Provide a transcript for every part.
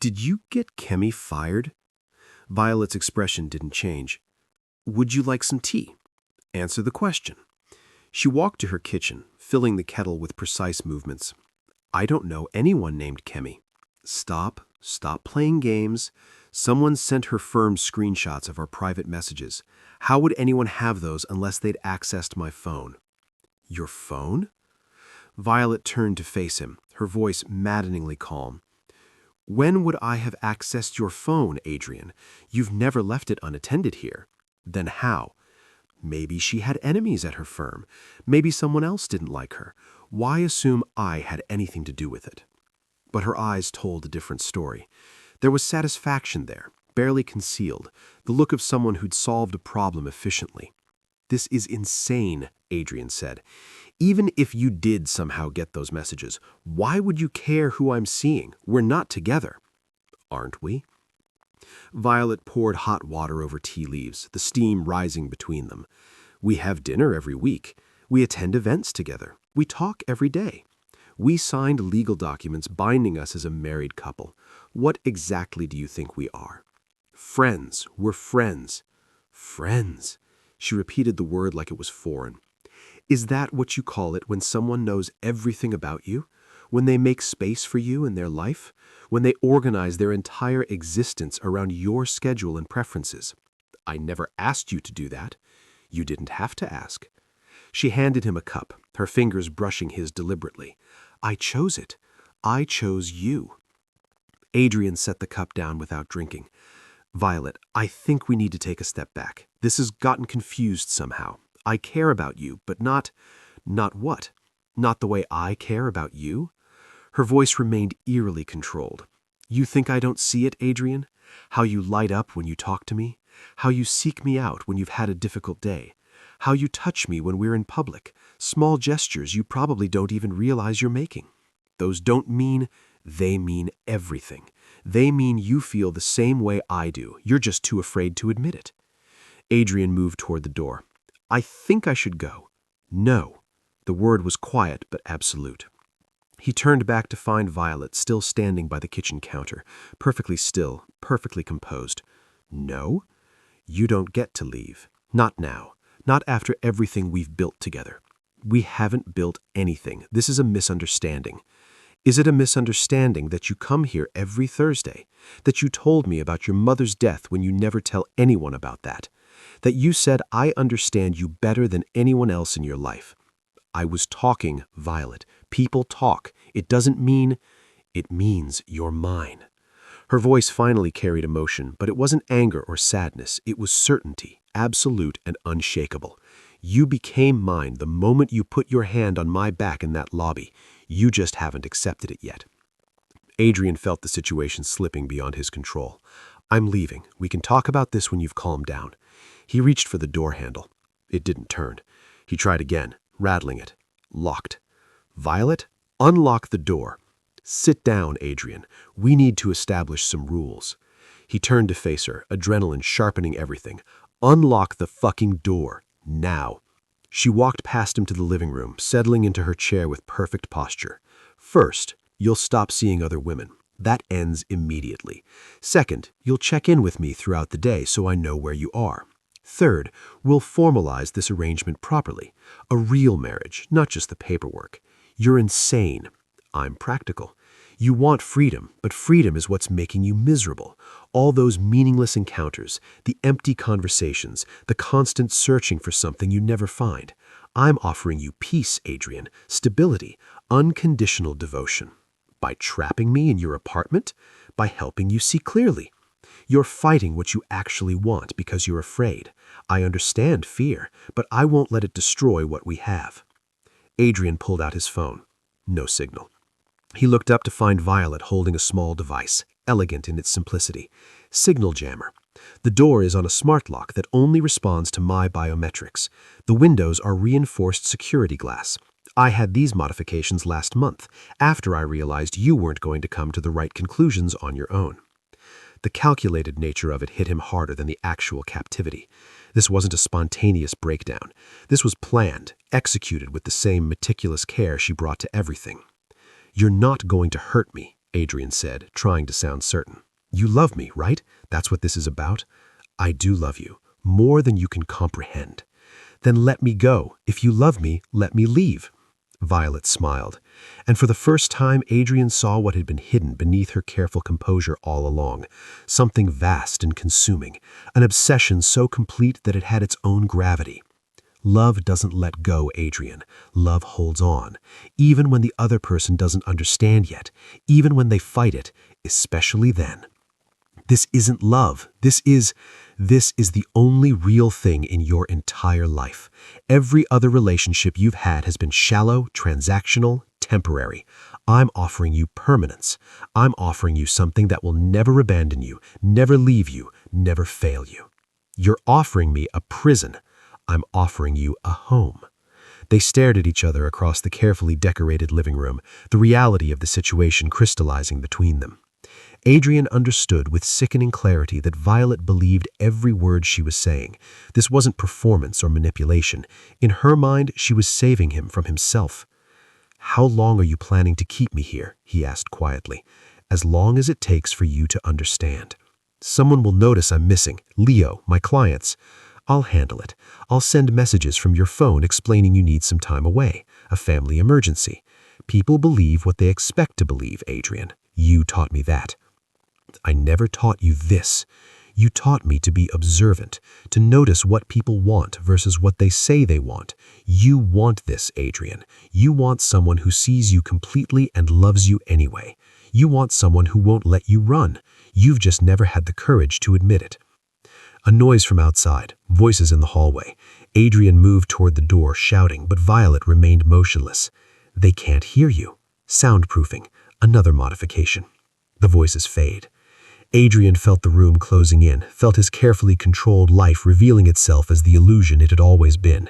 Did you get Kemi fired? Violet's expression didn't change. Would you like some tea? Answer the question. She walked to her kitchen, filling the kettle with precise movements. I don't know anyone named Kemi. Stop playing games. Someone sent her firm screenshots of our private messages. How would anyone have those unless they'd accessed my phone? Your phone? Violet turned to face him, her voice maddeningly calm. When would I have accessed your phone, Adrian? You've never left it unattended here. Then how? Maybe she had enemies at her firm. Maybe someone else didn't like her. Why assume I had anything to do with it? But her eyes told a different story. There was satisfaction there, barely concealed, the look of someone who'd solved a problem efficiently. This is insane, Adrian said. Even if you did somehow get those messages, why would you care who I'm seeing? We're not together. Aren't we? Violet poured hot water over tea leaves, the steam rising between them. We have dinner every week. We attend events together. We talk every day. We signed legal documents binding us as a married couple. What exactly do you think we are? Friends. We're friends. Friends. She repeated the word like it was foreign. Is that what you call it when someone knows everything about you? When they make space for you in their life? When they organize their entire existence around your schedule and preferences? I never asked you to do that. You didn't have to ask. She handed him a cup, her fingers brushing his deliberately. I chose it. I chose you. Adrian set the cup down without drinking. Violet, I think we need to take a step back. This has gotten confused somehow. I care about you, but not what? Not the way I care about you? Her voice remained eerily controlled. You think I don't see it, Adrian? How you light up when you talk to me? How you seek me out when you've had a difficult day? How you touch me when we're in public? Small gestures you probably don't even realize you're making. Those don't mean, they mean everything. They mean you feel the same way I do. You're just too afraid to admit it. Adrian moved toward the door. I think I should go. No. The word was quiet but absolute. He turned back to find Violet still standing by the kitchen counter, perfectly still, perfectly composed. No? You don't get to leave. Not now. Not after everything we've built together. We haven't built anything. This is a misunderstanding. Is it a misunderstanding that you come here every Thursday? That you told me about your mother's death when you never tell anyone about that? That you said I understand you better than anyone else in your life? I was talking, Violet. People talk. It doesn't mean... It means you're mine. Her voice finally carried emotion, but it wasn't anger or sadness. It was certainty, absolute and unshakable. You became mine the moment you put your hand on my back in that lobby. You just haven't accepted it yet. Adrian felt the situation slipping beyond his control. I'm leaving. We can talk about this when you've calmed down. He reached for the door handle. It didn't turn. He tried again, rattling it. Locked. Violet, unlock the door. Sit down, Adrian. We need to establish some rules. He turned to face her, adrenaline sharpening everything. Unlock the fucking door. Now. She walked past him to the living room, settling into her chair with perfect posture. First, you'll stop seeing other women. That ends immediately. Second, you'll check in with me throughout the day so I know where you are. Third, we'll formalize this arrangement properly. A real marriage, not just the paperwork. You're insane. I'm practical. You want freedom, but freedom is what's making you miserable. All those meaningless encounters, the empty conversations, the constant searching for something you never find. I'm offering you peace, Adrian, stability, unconditional devotion. By trapping me in your apartment? By helping you see clearly. You're fighting what you actually want because you're afraid. I understand fear, but I won't let it destroy what we have. Adrian pulled out his phone. No signal. He looked up to find Violet holding a small device, elegant in its simplicity. Signal jammer. The door is on a smart lock that only responds to my biometrics. The windows are reinforced security glass. I had these modifications last month, after I realized you weren't going to come to the right conclusions on your own. The calculated nature of it hit him harder than the actual captivity. This wasn't a spontaneous breakdown. This was planned, executed with the same meticulous care she brought to everything. You're not going to hurt me, Adrian said, trying to sound certain. You love me, right? That's what this is about? I do love you, more than you can comprehend. Then let me go. If you love me, let me leave. Violet smiled, and for the first time Adrian saw what had been hidden beneath her careful composure all along, something vast and consuming, an obsession so complete that it had its own gravity. Love doesn't let go, Adrian. Love holds on, even when the other person doesn't understand yet, even when they fight it, especially then. This isn't love. This is the only real thing in your entire life. Every other relationship you've had has been shallow, transactional, temporary. I'm offering you permanence. I'm offering you something that will never abandon you, never leave you, never fail you. You're offering me a prison. I'm offering you a home. They stared at each other across the carefully decorated living room, the reality of the situation crystallizing between them. Adrian understood with sickening clarity that Violet believed every word she was saying. This wasn't performance or manipulation. In her mind, she was saving him from himself. How long are you planning to keep me here? He asked quietly. As long as it takes for you to understand. Someone will notice I'm missing. Leo, my clients. I'll handle it. I'll send messages from your phone explaining you need some time away, a family emergency. People believe what they expect to believe, Adrian. You taught me that. I never taught you this. You taught me to be observant, to notice what people want versus what they say they want. You want this, Adrian. You want someone who sees you completely and loves you anyway. You want someone who won't let you run. You've just never had the courage to admit it. A noise from outside, voices in the hallway. Adrian moved toward the door, shouting, but Violet remained motionless. They can't hear you. Soundproofing, another modification. The voices fade. Adrian felt the room closing in, felt his carefully controlled life revealing itself as the illusion it had always been.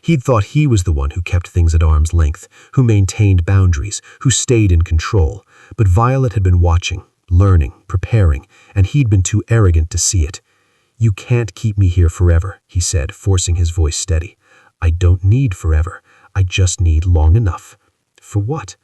He'd thought he was the one who kept things at arm's length, who maintained boundaries, who stayed in control. But Violet had been watching, learning, preparing, and he'd been too arrogant to see it. You can't keep me here forever, he said, forcing his voice steady. I don't need forever. I just need long enough. For what?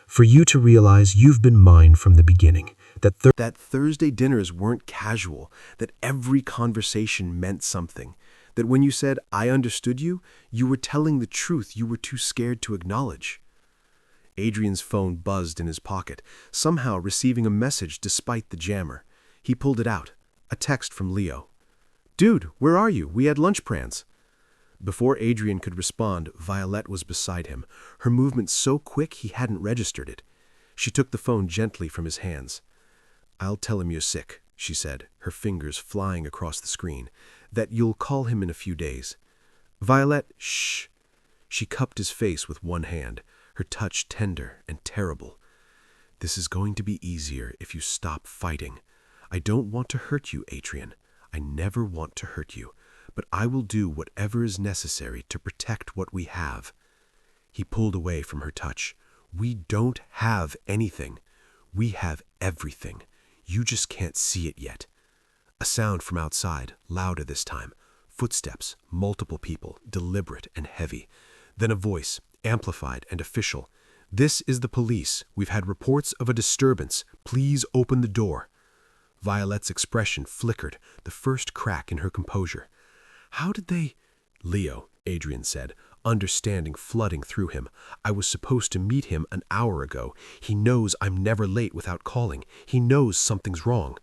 For you to realize you've been mine from the beginning. That Thursday dinners weren't casual, that every conversation meant something, that when you said, I understood you, you were telling the truth you were too scared to acknowledge. Adrian's phone buzzed in his pocket, somehow receiving a message despite the jammer. He pulled it out, a text from Leo. Dude, where are you? We had lunch plans. Before Adrian could respond, Violet was beside him, her movement so quick he hadn't registered it. She took the phone gently from his hands. I'll tell him you're sick, she said, her fingers flying across the screen, that you'll call him in a few days. Violet, shh. She cupped his face with one hand, her touch tender and terrible. This is going to be easier if you stop fighting. I don't want to hurt you, Adrian. I never want to hurt you, but I will do whatever is necessary to protect what we have. He pulled away from her touch. We don't have anything. We have everything. You just can't see it yet. A sound from outside, louder this time. Footsteps, multiple people, deliberate and heavy. Then a voice, amplified and official. This is the police. We've had reports of a disturbance. Please open the door. Violet's expression flickered, the first crack in her composure. How did they... Leo, Adrian said, understanding flooding through him. I was supposed to meet him an hour ago. He knows I'm never late without calling. He knows something's wrong.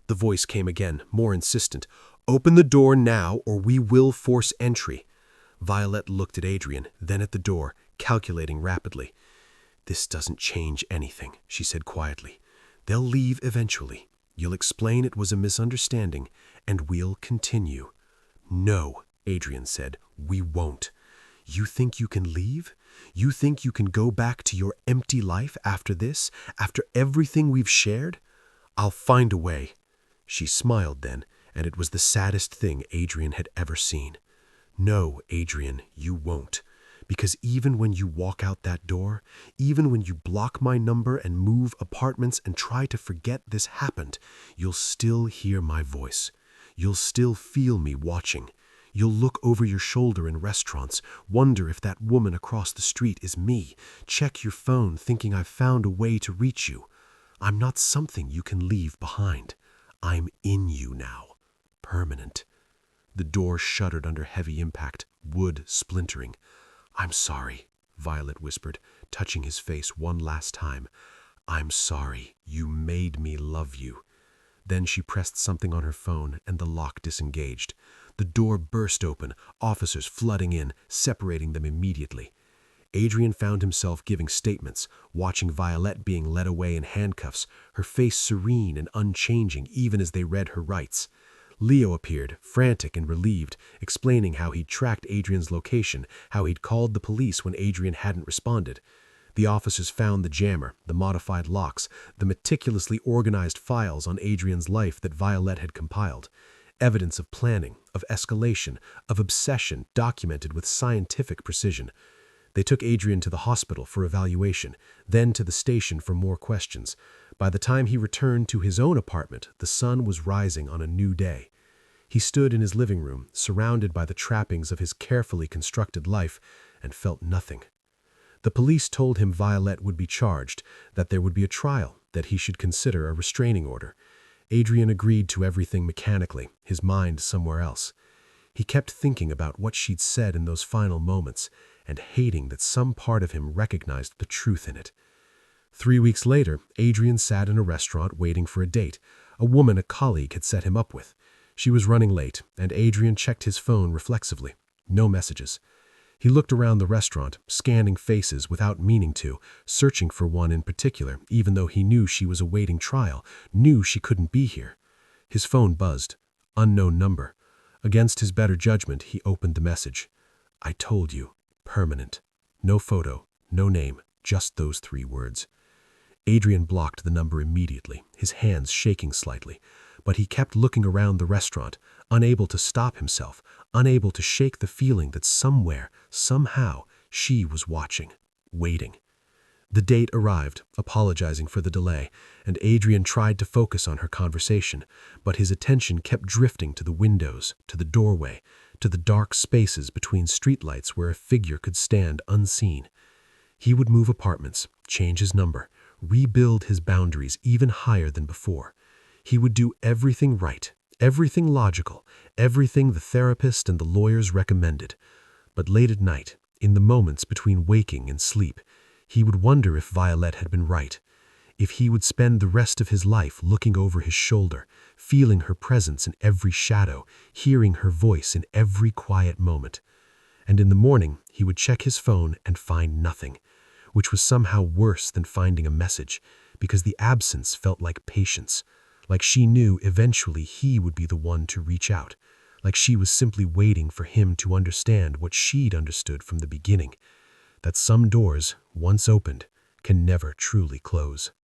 The voice came again, more insistent. Open the door now or we will force entry. Violet looked at Adrian, then at the door, calculating rapidly. This doesn't change anything, she said quietly. They'll leave eventually. You'll explain it was a misunderstanding, and we'll continue. No, Adrian said, we won't. You think you can leave? You think you can go back to your empty life after this, after everything we've shared? I'll find a way. She smiled then, and it was the saddest thing Adrian had ever seen. No, Adrian, you won't. Because even when you walk out that door, even when you block my number and move apartments and try to forget this happened, you'll still hear my voice. You'll still feel me watching. You'll look over your shoulder in restaurants, wonder if that woman across the street is me, check your phone thinking I've found a way to reach you. I'm not something you can leave behind. I'm in you now. Permanent. The door shuddered under heavy impact, wood splintering. I'm sorry, Violet whispered, touching his face one last time. I'm sorry. You made me love you. Then she pressed something on her phone and the lock disengaged. The door burst open, officers flooding in, separating them immediately. Adrian found himself giving statements, watching Violet being led away in handcuffs, her face serene and unchanging even as they read her rights. Leo appeared, frantic and relieved, explaining how he'd tracked Adrian's location, how he'd called the police when Adrian hadn't responded. The officers found the jammer, the modified locks, the meticulously organized files on Adrian's life that Violet had compiled. Evidence of planning, of escalation, of obsession documented with scientific precision. They took Adrian to the hospital for evaluation, then to the station for more questions. By the time he returned to his own apartment, the sun was rising on a new day. He stood in his living room, surrounded by the trappings of his carefully constructed life, and felt nothing. The police told him Violet would be charged, that there would be a trial, that he should consider a restraining order. Adrian agreed to everything mechanically, his mind somewhere else. He kept thinking about what she'd said in those final moments, and hating that some part of him recognized the truth in it. 3 weeks later, Adrian sat in a restaurant waiting for a date, a woman a colleague had set him up with. She was running late, and Adrian checked his phone reflexively. No messages. He looked around the restaurant, scanning faces without meaning to, searching for one in particular, even though he knew she was awaiting trial, knew she couldn't be here. His phone buzzed. Unknown number. Against his better judgment, he opened the message. I told you. Permanent. No photo, no name, just those 3 words. Adrian blocked the number immediately, his hands shaking slightly, but he kept looking around the restaurant, unable to stop himself, unable to shake the feeling that somewhere, somehow, she was watching, waiting. The date arrived, apologizing for the delay, and Adrian tried to focus on her conversation, but his attention kept drifting to the windows, to the doorway, to the dark spaces between streetlights where a figure could stand unseen. He would move apartments, change his number, rebuild his boundaries even higher than before. He would do everything right, everything logical, everything the therapist and the lawyers recommended. But late at night, in the moments between waking and sleep, he would wonder if Violet had been right, if he would spend the rest of his life looking over his shoulder, feeling her presence in every shadow, hearing her voice in every quiet moment. And in the morning, he would check his phone and find nothing, which was somehow worse than finding a message, because the absence felt like patience, like she knew eventually he would be the one to reach out, like she was simply waiting for him to understand what she'd understood from the beginning, that some doors, once opened, can never truly close.